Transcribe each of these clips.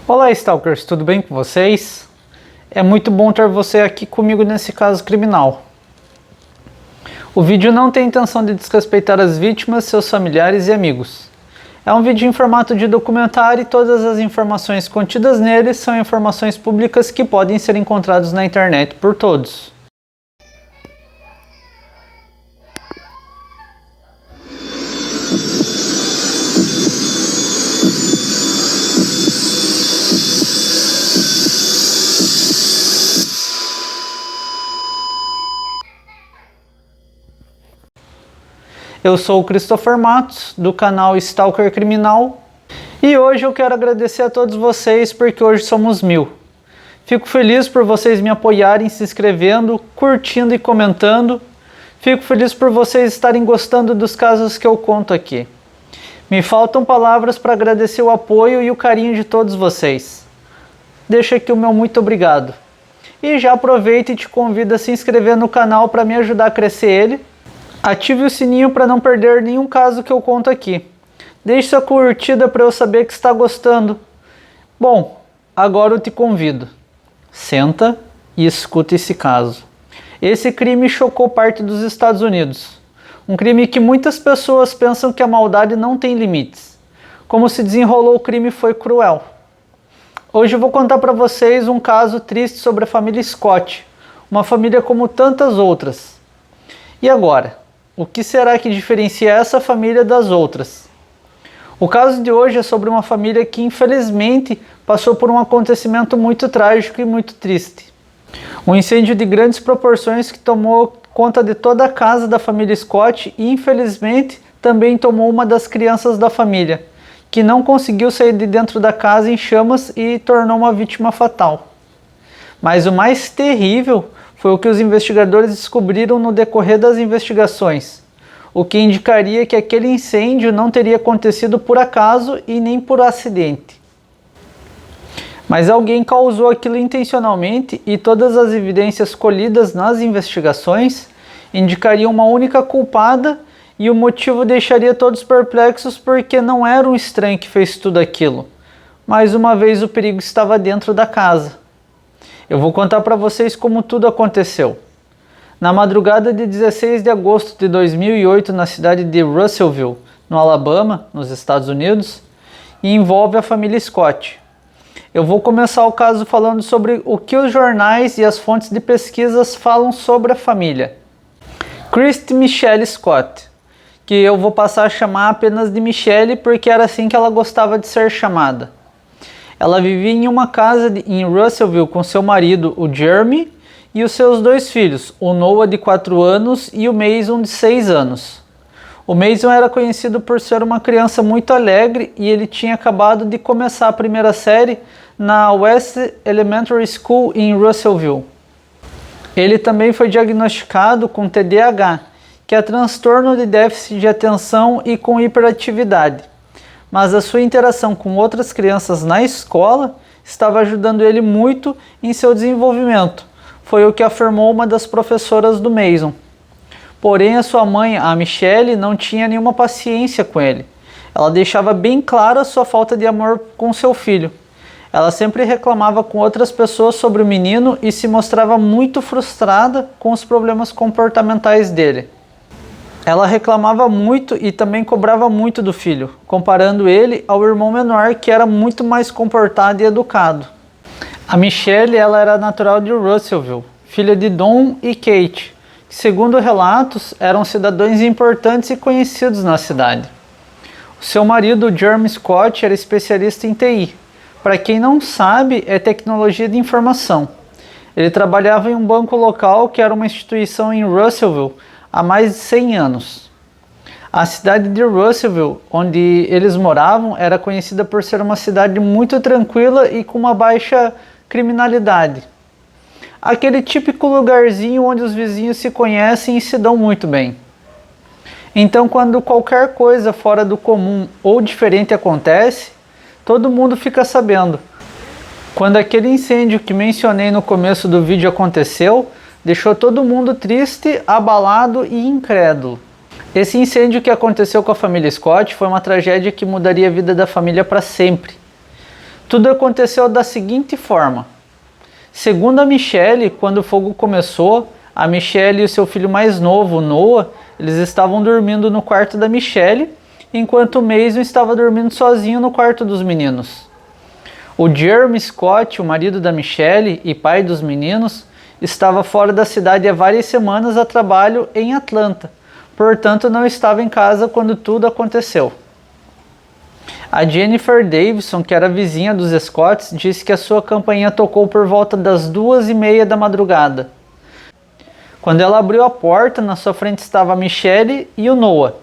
Olá, Stalkers, tudo bem com vocês? É muito bom ter você aqui comigo nesse caso criminal. O vídeo não tem intenção de desrespeitar as vítimas, seus familiares e amigos. É um vídeo em formato de documentário e todas as informações contidas nele são informações públicas que podem ser encontradas na internet por todos. Eu sou o Christopher Matos, do canal Stalker Criminal, e hoje eu quero agradecer a todos vocês porque hoje somos 1000. Fico feliz por vocês me apoiarem se inscrevendo, curtindo e comentando. Fico feliz por vocês estarem gostando dos casos que eu conto aqui. Me faltam palavras para agradecer o apoio e o carinho de todos vocês. Deixo aqui o meu muito obrigado. E já aproveito e te convido a se inscrever no canal para me ajudar a crescer ele. Ative o sininho para não perder nenhum caso que eu conto aqui. Deixe sua curtida para eu saber que está gostando. Bom, agora eu te convido. Senta e escuta esse caso. Esse crime chocou parte dos Estados Unidos. Um crime que muitas pessoas pensam que a maldade não tem limites. Como se desenrolou o crime foi cruel. Hoje eu vou contar para vocês um caso triste sobre a família Scott. Uma família como tantas outras. E agora? O que será que diferencia essa família das outras? O caso de hoje é sobre uma família que infelizmente passou por um acontecimento muito trágico e muito triste. Um incêndio de grandes proporções que tomou conta de toda a casa da família Scott e infelizmente também tomou uma das crianças da família, que não conseguiu sair de dentro da casa em chamas e tornou uma vítima fatal. Mas o mais terrível foi o que os investigadores descobriram no decorrer das investigações, o que indicaria que aquele incêndio não teria acontecido por acaso e nem por acidente. Mas alguém causou aquilo intencionalmente e todas as evidências colhidas nas investigações indicariam uma única culpada e o motivo deixaria todos perplexos porque não era um estranho que fez tudo aquilo. Mais uma vez o perigo estava dentro da casa. Eu vou contar para vocês como tudo aconteceu. Na madrugada de 16 de agosto de 2008, na cidade de Russellville, no Alabama, nos Estados Unidos, e envolve a família Scott. Eu vou começar o caso falando sobre o que os jornais e as fontes de pesquisas falam sobre a família. Christy Michelle Scott, que eu vou passar a chamar apenas de Michelle porque era assim que ela gostava de ser chamada. Ela vivia em uma casa em Russellville com seu marido, o Jeremy, e os seus 2 filhos, o Noah de 4 anos e o Mason de 6 anos. O Mason era conhecido por ser uma criança muito alegre e ele tinha acabado de começar a primeira série na West Elementary School em Russellville. Ele também foi diagnosticado com TDAH, que é transtorno de déficit de atenção e com hiperatividade. Mas a sua interação com outras crianças na escola estava ajudando ele muito em seu desenvolvimento. Foi o que afirmou uma das professoras do Mason. Porém, a sua mãe, a Michelle, não tinha nenhuma paciência com ele. Ela deixava bem clara a sua falta de amor com seu filho. Ela sempre reclamava com outras pessoas sobre o menino e se mostrava muito frustrada com os problemas comportamentais dele. Ela reclamava muito e também cobrava muito do filho, comparando ele ao irmão menor que era muito mais comportado e educado. A Michelle ela era natural de Russellville, filha de Don e Kate, que segundo relatos eram cidadãos importantes e conhecidos na cidade. O seu marido, Jeremy Scott, era especialista em TI. Para quem não sabe, é tecnologia de informação. Ele trabalhava em um banco local que era uma instituição em Russellville há mais de 100 anos. A cidade de Russellville, onde eles moravam, era conhecida por ser uma cidade muito tranquila e com uma baixa criminalidade. Aquele típico lugarzinho onde os vizinhos se conhecem e se dão muito bem. Então, quando qualquer coisa fora do comum ou diferente acontece, todo mundo fica sabendo. Quando aquele incêndio que mencionei no começo do vídeo aconteceu, deixou todo mundo triste, abalado e incrédulo. Esse incêndio que aconteceu com a família Scott foi uma tragédia que mudaria a vida da família para sempre. Tudo aconteceu da seguinte forma. Segundo a Michelle, quando o fogo começou, a Michelle e o seu filho mais novo, Noah, eles estavam dormindo no quarto da Michelle, enquanto o Mason estava dormindo sozinho no quarto dos meninos. O Jeremy Scott, o marido da Michelle e pai dos meninos, estava fora da cidade há várias semanas a trabalho em Atlanta, portanto não estava em casa quando tudo aconteceu. A Jennifer Davidson, que era vizinha dos Scotts, disse que a sua campainha tocou por volta das 2:30 da madrugada. Quando ela abriu a porta, na sua frente estava a Michelle e o Noah.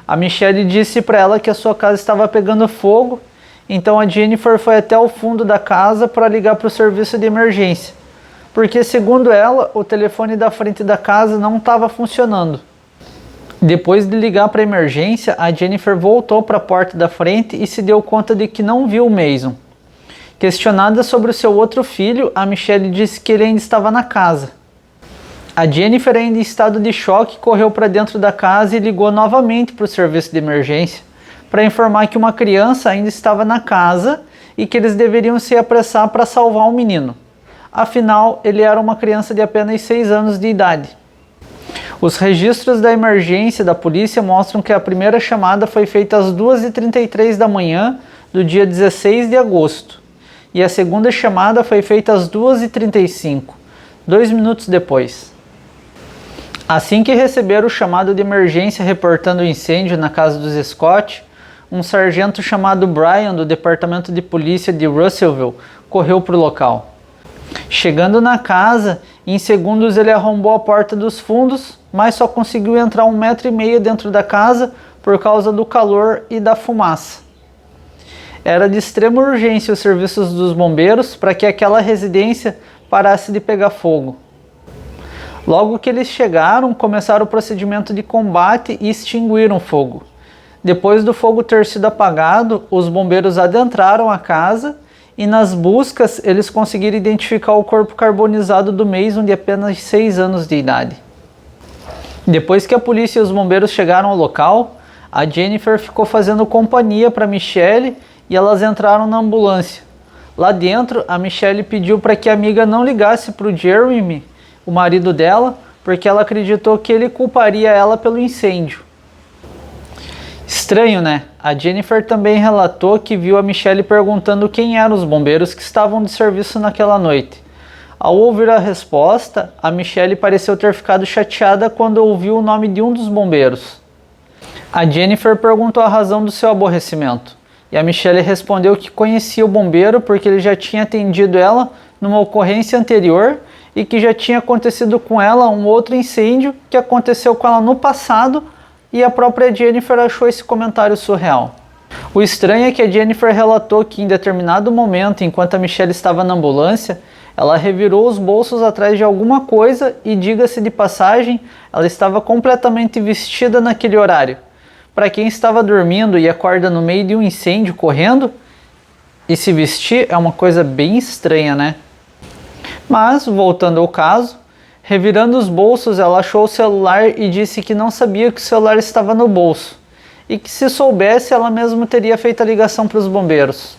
A Michelle disse para ela que a sua casa estava pegando fogo, então a Jennifer foi até o fundo da casa para ligar para o serviço de emergência, porque segundo ela, o telefone da frente da casa não estava funcionando. Depois de ligar para a emergência, a Jennifer voltou para a porta da frente e se deu conta de que não viu o Mason. Questionada sobre o seu outro filho, a Michelle disse que ele ainda estava na casa. A Jennifer, ainda em estado de choque, correu para dentro da casa e ligou novamente para o serviço de emergência para informar que uma criança ainda estava na casa e que eles deveriam se apressar para salvar o menino. Afinal, ele era uma criança de apenas 6 anos de idade. Os registros da emergência da polícia mostram que a primeira chamada foi feita às 2:33 da manhã do dia 16 de agosto e a segunda chamada foi feita às 2:35, 2 minutos depois. Assim que receberam o chamado de emergência reportando o incêndio na casa dos Scott, um sargento chamado Brian do departamento de polícia de Russellville correu para o local. Chegando na casa, em segundos ele arrombou a porta dos fundos, mas só conseguiu entrar 1,5 metro dentro da casa por causa do calor e da fumaça. Era de extrema urgência os serviços dos bombeiros para que aquela residência parasse de pegar fogo. Logo que eles chegaram, começaram o procedimento de combate e extinguiram o fogo. Depois do fogo ter sido apagado, os bombeiros adentraram a casa e nas buscas eles conseguiram identificar o corpo carbonizado do Mason de apenas 6 anos de idade. Depois que a polícia e os bombeiros chegaram ao local, a Jennifer ficou fazendo companhia para Michelle e elas entraram na ambulância. Lá dentro, a Michelle pediu para que a amiga não ligasse para o Jeremy, o marido dela, porque ela acreditou que ele culparia ela pelo incêndio. Estranho, né? A Jennifer também relatou que viu a Michelle perguntando quem eram os bombeiros que estavam de serviço naquela noite. Ao ouvir a resposta, a Michelle pareceu ter ficado chateada quando ouviu o nome de um dos bombeiros. A Jennifer perguntou a razão do seu aborrecimento, e a Michelle respondeu que conhecia o bombeiro porque ele já tinha atendido ela numa ocorrência anterior e que já tinha acontecido com ela um outro incêndio que aconteceu com ela no passado, e a própria Jennifer achou esse comentário surreal. O estranho é que a Jennifer relatou que em determinado momento, enquanto a Michelle estava na ambulância, ela revirou os bolsos atrás de alguma coisa e, diga-se de passagem, ela estava completamente vestida naquele horário. Para quem estava dormindo e acorda no meio de um incêndio correndo, e se vestir é uma coisa bem estranha, né? Mas, voltando ao caso, revirando os bolsos, ela achou o celular e disse que não sabia que o celular estava no bolso e que se soubesse ela mesma teria feito a ligação para os bombeiros.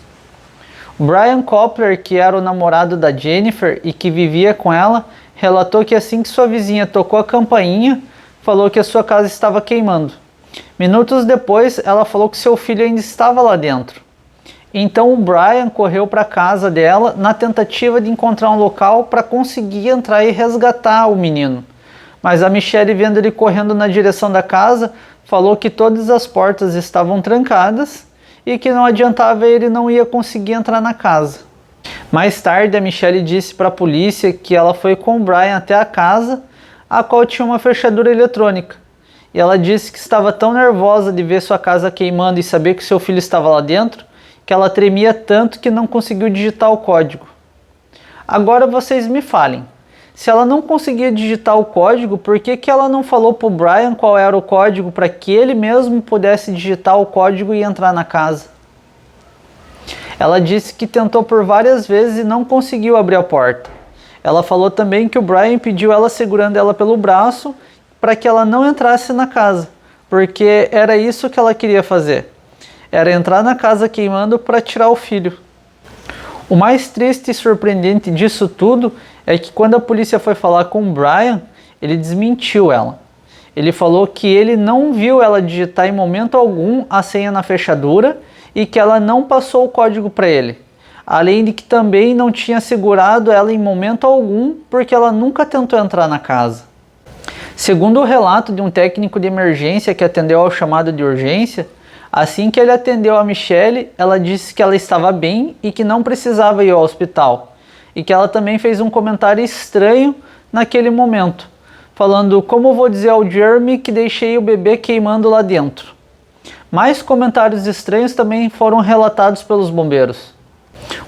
Brian Koppler, que era o namorado da Jennifer e que vivia com ela, relatou que assim que sua vizinha tocou a campainha, falou que a sua casa estava queimando. Minutos depois, ela falou que seu filho ainda estava lá dentro. Então o Brian correu para a casa dela na tentativa de encontrar um local para conseguir entrar e resgatar o menino. Mas a Michelle, vendo ele correndo na direção da casa, falou que todas as portas estavam trancadas e que não adiantava, ele não ia conseguir entrar na casa. Mais tarde, a Michelle disse para a polícia que ela foi com o Brian até a casa, a qual tinha uma fechadura eletrônica. E ela disse que estava tão nervosa de ver sua casa queimando e saber que seu filho estava lá dentro, que ela tremia tanto que não conseguiu digitar o código. Agora vocês me falem, se ela não conseguia digitar o código, por que ela não falou para o Brian qual era o código para que ele mesmo pudesse digitar o código e entrar na casa? Ela disse que tentou por várias vezes e não conseguiu abrir a porta. Ela falou também que o Brian pediu ela segurando ela pelo braço para que ela não entrasse na casa, porque era isso que ela queria fazer. Era entrar na casa queimando para tirar o filho. O mais triste e surpreendente disso tudo é que quando a polícia foi falar com o Brian, ele desmentiu ela. Ele falou que ele não viu ela digitar em momento algum a senha na fechadura e que ela não passou o código para ele. Além de que também não tinha segurado ela em momento algum porque ela nunca tentou entrar na casa. Segundo o relato de um técnico de emergência que atendeu ao chamado de urgência, assim que ele atendeu a Michelle, ela disse que ela estava bem e que não precisava ir ao hospital. E que ela também fez um comentário estranho naquele momento, falando: como vou dizer ao Jeremy que deixei o bebê queimando lá dentro. Mais comentários estranhos também foram relatados pelos bombeiros.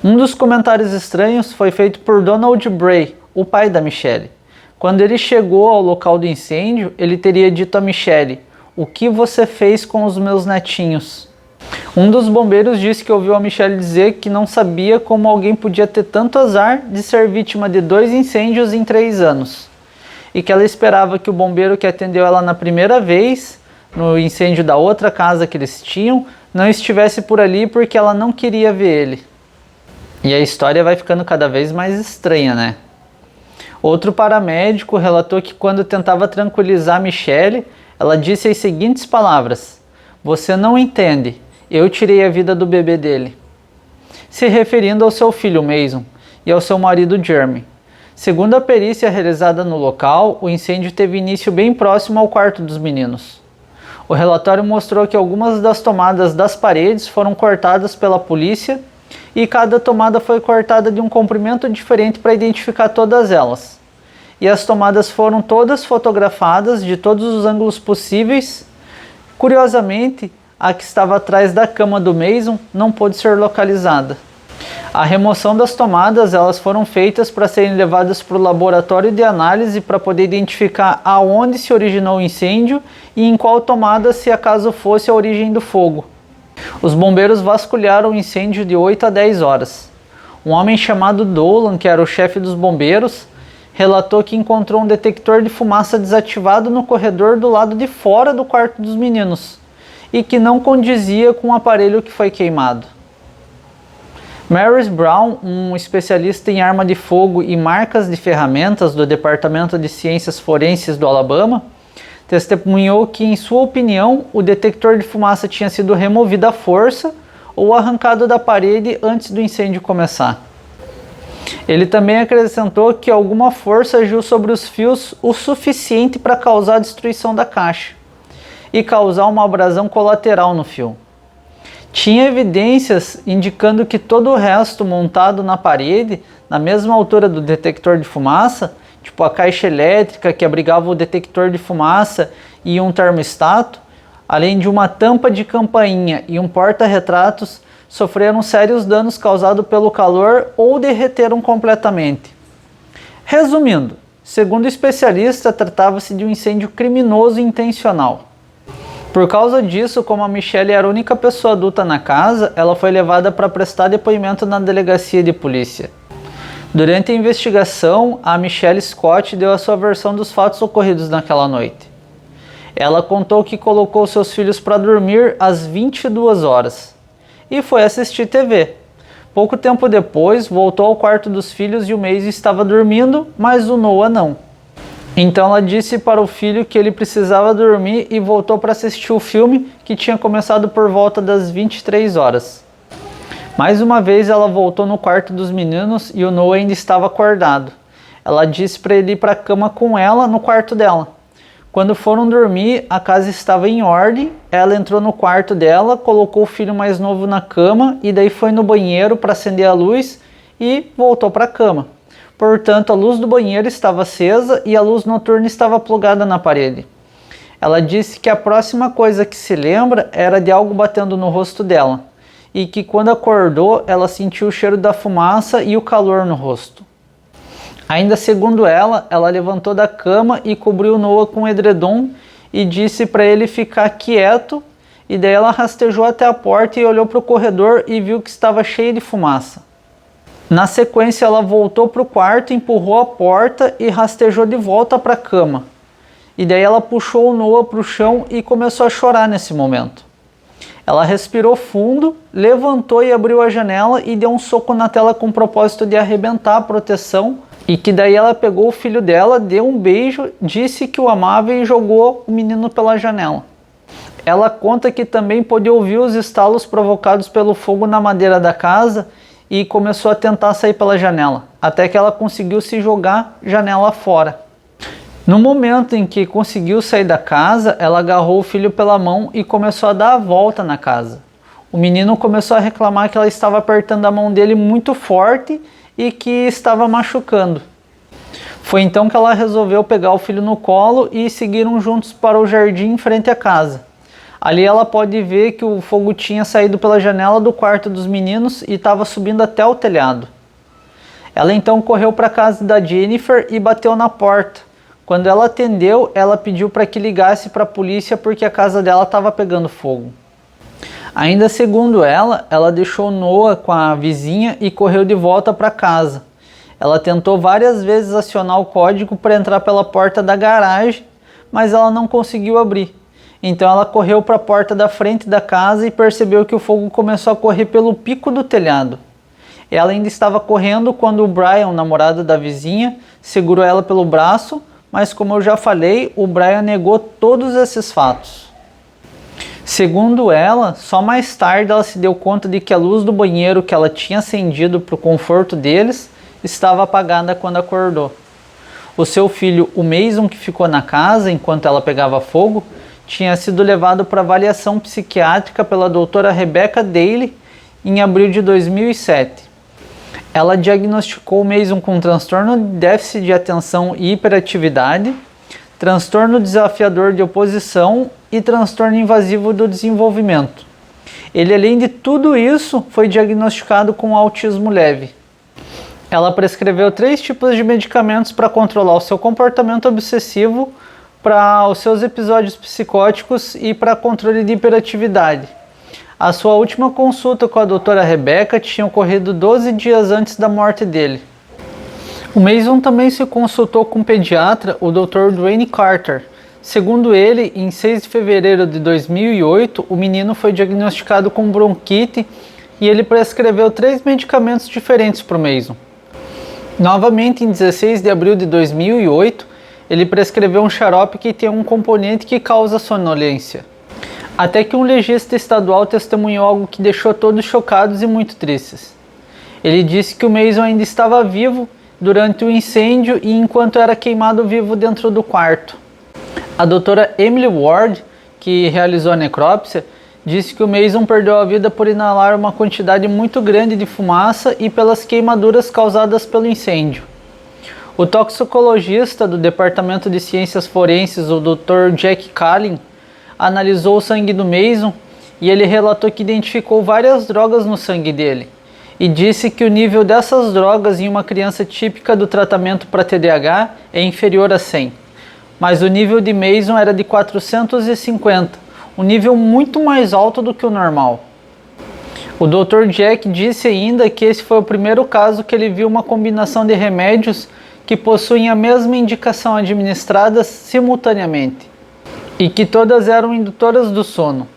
Um dos comentários estranhos foi feito por Donald Bray, o pai da Michelle. Quando ele chegou ao local do incêndio, ele teria dito a Michelle: o que você fez com os meus netinhos? Um dos bombeiros disse que ouviu a Michelle dizer que não sabia como alguém podia ter tanto azar de ser vítima de 2 incêndios em 3 anos. E que ela esperava que o bombeiro que atendeu ela na primeira vez, no incêndio da outra casa que eles tinham, não estivesse por ali porque ela não queria ver ele. E a história vai ficando cada vez mais estranha, né? Outro paramédico relatou que quando tentava tranquilizar Michelle, ela disse as seguintes palavras: você não entende, eu tirei a vida do bebê dele. Se referindo ao seu filho Mason e ao seu marido Jeremy. Segundo a perícia realizada no local, o incêndio teve início bem próximo ao quarto dos meninos. O relatório mostrou que algumas das tomadas das paredes foram cortadas pela polícia e cada tomada foi cortada de um comprimento diferente para identificar todas elas. E as tomadas foram todas fotografadas de todos os ângulos possíveis. Curiosamente, a que estava atrás da cama do Mason não pôde ser localizada. A remoção das tomadas elas foram feitas para serem levadas para o laboratório de análise para poder identificar aonde se originou o incêndio e em qual tomada, se acaso fosse a origem do fogo. Os bombeiros vasculharam o incêndio de 8 a 10 horas. Um homem chamado Dolan, que era o chefe dos bombeiros, relatou que encontrou um detector de fumaça desativado no corredor do lado de fora do quarto dos meninos e que não condizia com o aparelho que foi queimado. Maurice Brown, um especialista em arma de fogo e marcas de ferramentas do Departamento de Ciências Forenses do Alabama, testemunhou que, em sua opinião, o detector de fumaça tinha sido removido à força ou arrancado da parede antes do incêndio começar. Ele também acrescentou que alguma força agiu sobre os fios o suficiente para causar a destruição da caixa e causar uma abrasão colateral no fio. Tinha evidências indicando que todo o resto montado na parede, na mesma altura do detector de fumaça, tipo a caixa elétrica que abrigava o detector de fumaça e um termostato, além de uma tampa de campainha e um porta-retratos, sofreram sérios danos causados pelo calor ou derreteram completamente. Resumindo, segundo o especialista, tratava-se de um incêndio criminoso e intencional. Por causa disso, como a Michelle era a única pessoa adulta na casa, ela foi levada para prestar depoimento na delegacia de polícia. Durante a investigação, a Michelle Scott deu a sua versão dos fatos ocorridos naquela noite. Ela contou que colocou seus filhos para dormir às 22 horas e foi assistir TV. Pouco tempo depois, voltou ao quarto dos filhos e o Mason estava dormindo, mas o Noah não. Então ela disse para o filho que ele precisava dormir e voltou para assistir o filme, que tinha começado por volta das 23 horas. Mais uma vez ela voltou no quarto dos meninos e o Noah ainda estava acordado. Ela disse para ele ir para a cama com ela no quarto dela. Quando foram dormir, a casa estava em ordem, ela entrou no quarto dela, colocou o filho mais novo na cama e daí foi no banheiro para acender a luz e voltou para a cama. Portanto, a luz do banheiro estava acesa e a luz noturna estava plugada na parede. Ela disse que a próxima coisa que se lembra era de algo batendo no rosto dela e que quando acordou, ela sentiu o cheiro da fumaça e o calor no rosto. Ainda segundo ela levantou da cama e cobriu Noah com um edredom e disse para ele ficar quieto, e daí ela rastejou até a porta e olhou para o corredor e viu que estava cheio de fumaça. Na sequência, ela voltou para o quarto, empurrou a porta e rastejou de volta para a cama. E daí ela puxou o Noah para o chão e começou a chorar nesse momento. Ela respirou fundo, levantou e abriu a janela e deu um soco na tela com o propósito de arrebentar a proteção, e que daí ela pegou o filho dela, deu um beijo, disse que o amava e jogou o menino pela janela. Ela conta que também pôde ouvir os estalos provocados pelo fogo na madeira da casa e começou a tentar sair pela janela, até que ela conseguiu se jogar janela fora. No momento em que conseguiu sair da casa, ela agarrou o filho pela mão e começou a dar a volta na casa. O menino começou a reclamar que ela estava apertando a mão dele muito forte e que estava machucando. Foi então que ela resolveu pegar o filho no colo e seguiram juntos para o jardim em frente à casa. Ali ela pode ver que o fogo tinha saído pela janela do quarto dos meninos e estava subindo até o telhado. Ela então correu para a casa da Jennifer e bateu na porta. Quando ela atendeu, ela pediu para que ligasse para a polícia porque a casa dela estava pegando fogo. Ainda segundo ela deixou Noah com a vizinha e correu de volta para casa. Ela tentou várias vezes acionar o código para entrar pela porta da garagem, mas ela não conseguiu abrir. Então ela correu para a porta da frente da casa e percebeu que o fogo começou a correr pelo pico do telhado. Ela ainda estava correndo quando o Brian, o namorado da vizinha, segurou ela pelo braço, mas como eu já falei, o Brian negou todos esses fatos. Segundo ela, só mais tarde ela se deu conta de que a luz do banheiro que ela tinha acendido para o conforto deles estava apagada quando acordou. O seu filho, o Mason, que ficou na casa enquanto ela pegava fogo, tinha sido levado para avaliação psiquiátrica pela doutora Rebecca Daly em abril de 2007. Ela diagnosticou o Mason com transtorno de déficit de atenção e hiperatividade, transtorno desafiador de oposição e transtorno invasivo do desenvolvimento. Ele, além de tudo isso, foi diagnosticado com autismo leve. Ela prescreveu 3 tipos de medicamentos para controlar o seu comportamento obsessivo, para os seus episódios psicóticos e para controle de hiperatividade. A sua última consulta com a doutora Rebecca tinha ocorrido 12 dias antes da morte dele. O Mason também se consultou com o pediatra, o Dr. Dwayne Carter. Segundo ele, em 6 de fevereiro de 2008, o menino foi diagnosticado com bronquite e ele prescreveu 3 medicamentos diferentes para o Mason. Novamente, em 16 de abril de 2008, ele prescreveu um xarope que tem um componente que causa sonolência. Até que um legista estadual testemunhou algo que deixou todos chocados e muito tristes. Ele disse que o Mason ainda estava vivo durante o incêndio e enquanto era queimado vivo dentro do quarto. A doutora Emily Ward, que realizou a necrópsia, disse que o Mason perdeu a vida por inalar uma quantidade muito grande de fumaça e pelas queimaduras causadas pelo incêndio. O toxicologista do Departamento de Ciências Forenses, o Dr. Jack Callen, analisou o sangue do Mason e ele relatou que identificou várias drogas no sangue dele e disse que o nível dessas drogas em uma criança típica do tratamento para TDAH é inferior a 100, mas o nível de Mason era de 450, um nível muito mais alto do que o normal. O Dr. Jack disse ainda que esse foi o primeiro caso que ele viu uma combinação de remédios que possuem a mesma indicação administradas simultaneamente e que todas eram indutoras do sono.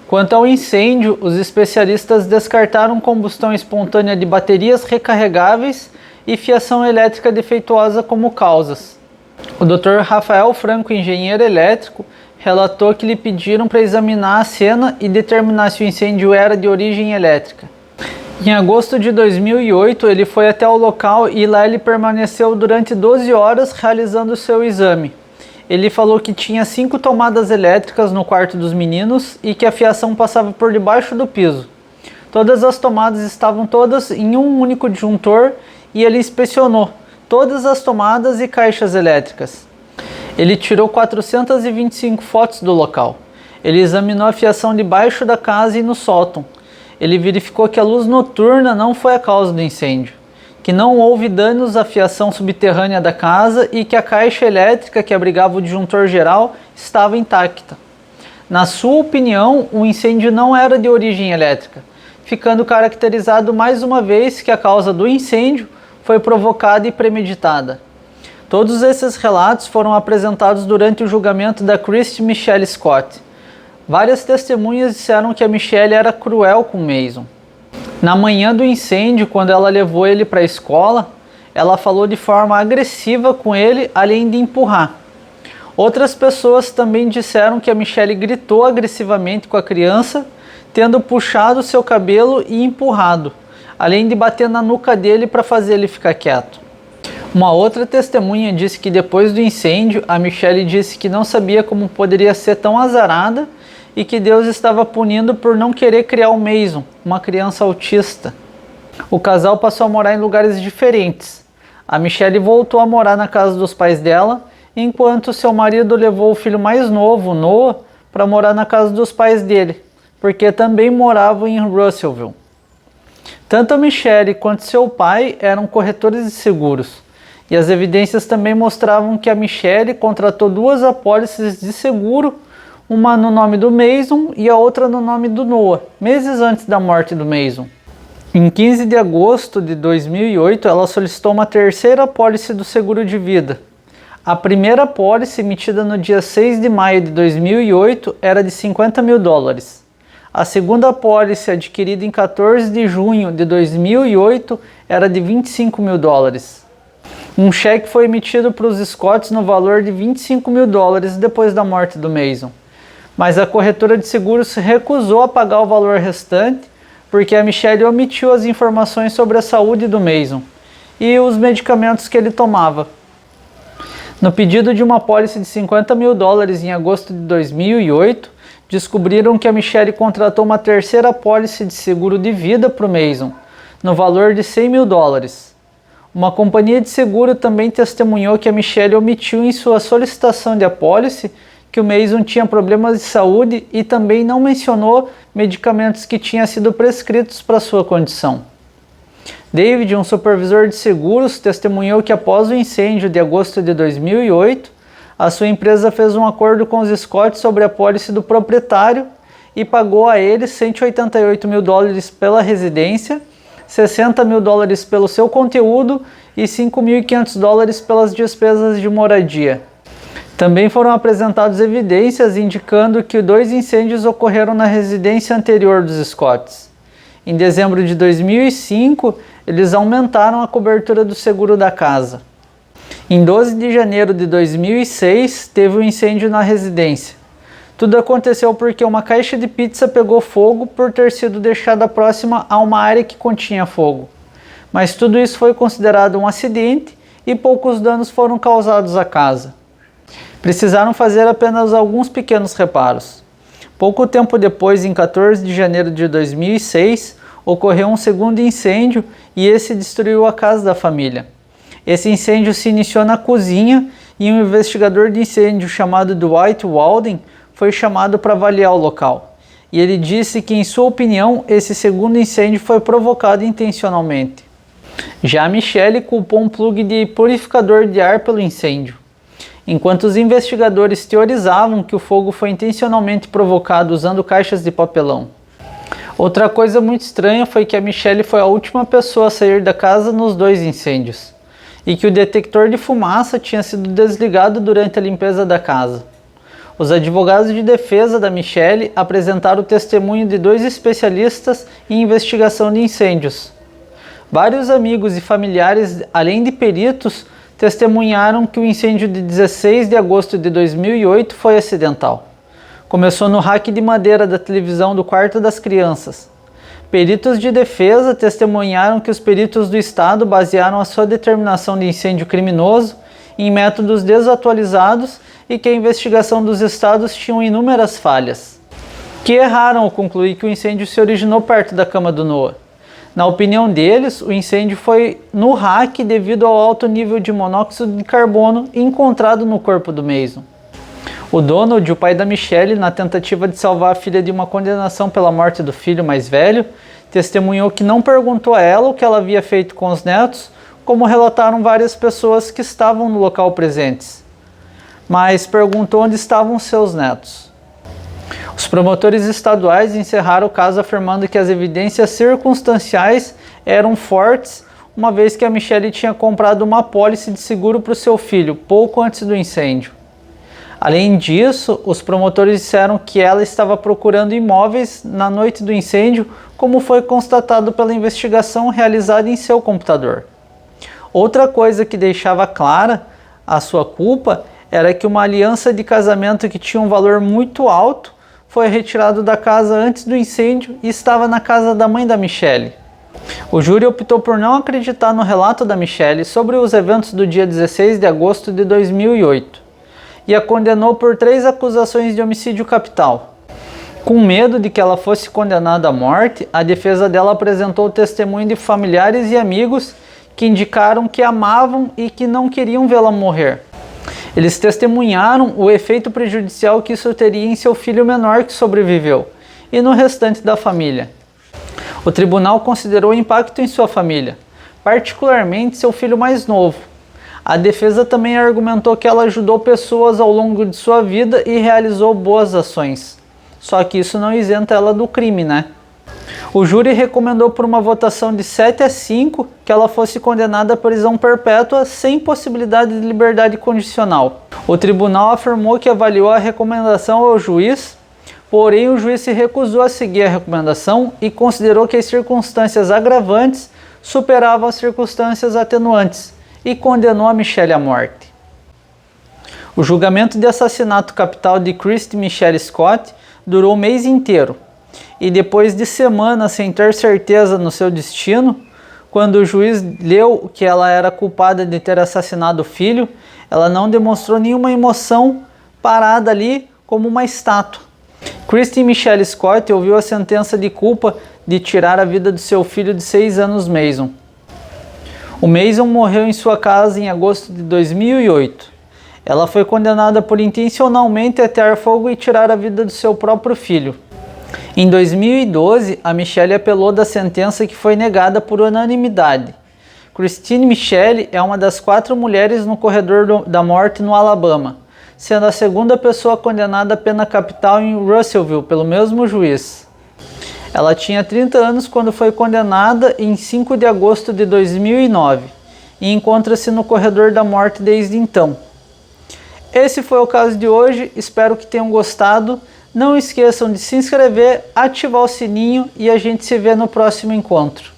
Quanto ao incêndio, os especialistas descartaram combustão espontânea de baterias recarregáveis e fiação elétrica defeituosa como causas. O Dr. Rafael Franco, engenheiro elétrico, relatou que lhe pediram para examinar a cena e determinar se o incêndio era de origem elétrica. Em agosto de 2008, ele foi até o local e lá ele permaneceu durante 12 horas realizando seu exame. Ele falou que tinha 5 tomadas elétricas no quarto dos meninos e que a fiação passava por debaixo do piso. Todas as tomadas estavam todas em um único disjuntor e ele inspecionou todas as tomadas e caixas elétricas. Ele tirou 425 fotos do local. Ele examinou a fiação debaixo da casa e no sótão. Ele verificou que a luz noturna não foi a causa do incêndio, que não houve danos à fiação subterrânea da casa e que a caixa elétrica que abrigava o disjuntor geral estava intacta. Na sua opinião, o incêndio não era de origem elétrica, ficando caracterizado mais uma vez que a causa do incêndio foi provocada e premeditada. Todos esses relatos foram apresentados durante o julgamento da Christy Michelle Scott. Várias testemunhas disseram que a Michelle era cruel com Mason. Na manhã do incêndio, quando ela levou ele para a escola, ela falou de forma agressiva com ele, além de empurrar. Outras pessoas também disseram que a Michelle gritou agressivamente com a criança, tendo puxado seu cabelo e empurrado, além de bater na nuca dele para fazer ele ficar quieto. Uma outra testemunha disse que depois do incêndio, a Michelle disse que não sabia como poderia ser tão azarada e que Deus estava punindo por não querer criar o Mason, uma criança autista. O casal passou a morar em lugares diferentes. A Michelle voltou a morar na casa dos pais dela, enquanto seu marido levou o filho mais novo, Noah, para morar na casa dos pais dele, porque também moravam em Russellville. Tanto a Michelle quanto seu pai eram corretores de seguros, e as evidências também mostravam que a Michelle contratou 2 apólices de seguro, uma no nome do Mason e a outra no nome do Noah, meses antes da morte do Mason. Em 15 de agosto de 2008, ela solicitou uma terceira apólice do seguro de vida. A primeira apólice, emitida no dia 6 de maio de 2008, era de $50 mil. A segunda apólice, adquirida em 14 de junho de 2008, era de $25 mil. Um cheque foi emitido para os Scotts no valor de $25 mil depois da morte do Mason. Mas a corretora de seguros se recusou a pagar o valor restante porque a Michelle omitiu as informações sobre a saúde do Mason e os medicamentos que ele tomava. No pedido de uma apólice de $50 mil em agosto de 2008, descobriram que a Michelle contratou uma terceira apólice de seguro de vida para o Mason, no valor de $100 mil. Uma companhia de seguro também testemunhou que a Michelle omitiu em sua solicitação de apólice que o Mason tinha problemas de saúde e também não mencionou medicamentos que tinham sido prescritos para sua condição. David, um supervisor de seguros, testemunhou que após o incêndio de agosto de 2008, a sua empresa fez um acordo com os Scotts sobre a apólice do proprietário e pagou a ele $188 mil pela residência, $60 mil pelo seu conteúdo e $5.500 pelas despesas de moradia. Também foram apresentadas evidências indicando que 2 incêndios ocorreram na residência anterior dos Scotts. Em dezembro de 2005, eles aumentaram a cobertura do seguro da casa. Em 12 de janeiro de 2006, teve um incêndio na residência. Tudo aconteceu porque uma caixa de pizza pegou fogo por ter sido deixada próxima a uma área que continha fogo. Mas tudo isso foi considerado um acidente e poucos danos foram causados à casa. Precisaram fazer apenas alguns pequenos reparos. Pouco tempo depois, em 14 de janeiro de 2006, ocorreu um segundo incêndio e esse destruiu a casa da família. Esse incêndio se iniciou na cozinha e um investigador de incêndio chamado Dwight Walden foi chamado para avaliar o local. E ele disse que, em sua opinião, esse segundo incêndio foi provocado intencionalmente. Já a Michelle culpou um plug de purificador de ar pelo incêndio. Enquanto os investigadores teorizavam que o fogo foi intencionalmente provocado usando caixas de papelão. Outra coisa muito estranha foi que a Michelle foi a última pessoa a sair da casa nos 2 incêndios, e que o detector de fumaça tinha sido desligado durante a limpeza da casa. Os advogados de defesa da Michelle apresentaram o testemunho de 2 especialistas em investigação de incêndios. Vários amigos e familiares, além de peritos, testemunharam que o incêndio de 16 de agosto de 2008 foi acidental. Começou no rack de madeira da televisão do quarto das crianças. Peritos de defesa testemunharam que os peritos do Estado basearam a sua determinação de incêndio criminoso em métodos desatualizados e que a investigação dos estados tinha inúmeras falhas, que erraram ao concluir que o incêndio se originou perto da cama do Noah. Na opinião deles, o incêndio foi no rack devido ao alto nível de monóxido de carbono encontrado no corpo do Mason. O Donald, o pai da Michelle, na tentativa de salvar a filha de uma condenação pela morte do filho mais velho, testemunhou que não perguntou a ela o que ela havia feito com os netos, como relataram várias pessoas que estavam no local presentes, mas perguntou onde estavam seus netos. Os promotores estaduais encerraram o caso afirmando que as evidências circunstanciais eram fortes, uma vez que a Michelle tinha comprado uma apólice de seguro para o seu filho pouco antes do incêndio. Além disso, os promotores disseram que ela estava procurando imóveis na noite do incêndio, como foi constatado pela investigação realizada em seu computador. Outra coisa que deixava clara a sua culpa era que uma aliança de casamento que tinha um valor muito alto foi retirado da casa antes do incêndio e estava na casa da mãe da Michelle. O júri optou por não acreditar no relato da Michelle sobre os eventos do dia 16 de agosto de 2008 e a condenou por 3 acusações de homicídio capital. Com medo de que ela fosse condenada à morte, a defesa dela apresentou testemunho de familiares e amigos que indicaram que amavam e que não queriam vê-la morrer. Eles testemunharam o efeito prejudicial que isso teria em seu filho menor que sobreviveu e no restante da família. O tribunal considerou o impacto em sua família, particularmente seu filho mais novo. A defesa também argumentou que ela ajudou pessoas ao longo de sua vida e realizou boas ações. Só que isso não isenta ela do crime, né? O júri recomendou por uma votação de 7-5 que ela fosse condenada à prisão perpétua sem possibilidade de liberdade condicional. O tribunal afirmou que avaliou a recomendação ao juiz, porém o juiz se recusou a seguir a recomendação e considerou que as circunstâncias agravantes superavam as circunstâncias atenuantes e condenou a Michelle à morte. O julgamento de assassinato capital de Christy Michelle Scott durou um mês inteiro. E depois de semanas sem ter certeza no seu destino, quando o juiz leu que ela era culpada de ter assassinado o filho, ela não demonstrou nenhuma emoção, parada ali como uma estátua. Christy Michelle Scott ouviu a sentença de culpa de tirar a vida do seu filho de 6 anos, Mason. O Mason morreu em sua casa em agosto de 2008. Ela foi condenada por intencionalmente atear fogo e tirar a vida do seu próprio filho. Em 2012, a Michelle apelou da sentença que foi negada por unanimidade. Christine Michelle é uma das 4 mulheres no corredor da morte no Alabama, sendo a segunda pessoa condenada à pena capital em Russellville pelo mesmo juiz. Ela tinha 30 anos quando foi condenada em 5 de agosto de 2009 e encontra-se no corredor da morte desde então. Esse foi o caso de hoje, espero que tenham gostado. Não esqueçam de se inscrever, ativar o sininho e a gente se vê no próximo encontro.